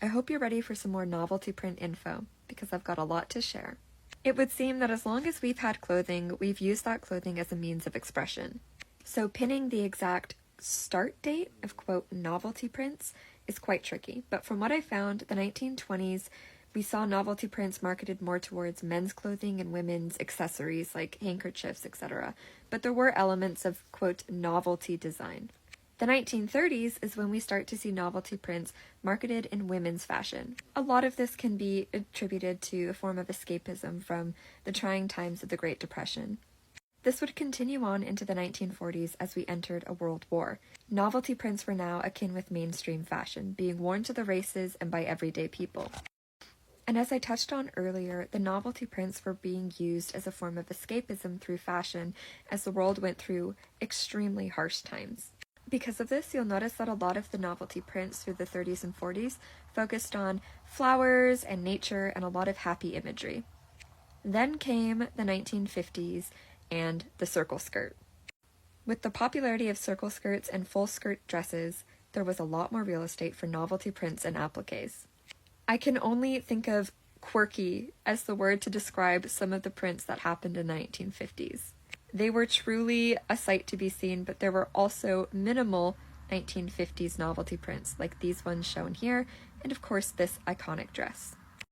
I hope you're ready for some more novelty print info, because I've got a lot to share. It would seem that as long as we've had clothing, we've used that clothing as a means of expression. So pinning the exact start date of, quote, novelty prints is quite tricky, but from what I found, the 1920s, we saw novelty prints marketed more towards men's clothing and women's accessories like handkerchiefs, etc., but there were elements of, quote, novelty design. The 1930s is when we start to see novelty prints marketed in women's fashion. A lot of this can be attributed to a form of escapism from the trying times of the Great Depression. This would continue on into the 1940s as we entered a world war. Novelty prints were now akin with mainstream fashion, being worn to the races and by everyday people. And as I touched on earlier, the novelty prints were being used as a form of escapism through fashion as the world went through extremely harsh times. Because of this, you'll notice that a lot of the novelty prints through the 30s and 40s focused on flowers and nature and a lot of happy imagery. Then came the 1950s and the circle skirt. With the popularity of circle skirts and full skirt dresses, there was a lot more real estate for novelty prints and appliques. I can only think of quirky as the word to describe some of the prints that happened in the 1950s. They were truly a sight to be seen, but there were also minimal 1950s novelty prints, like these ones shown here, and of course this iconic dress.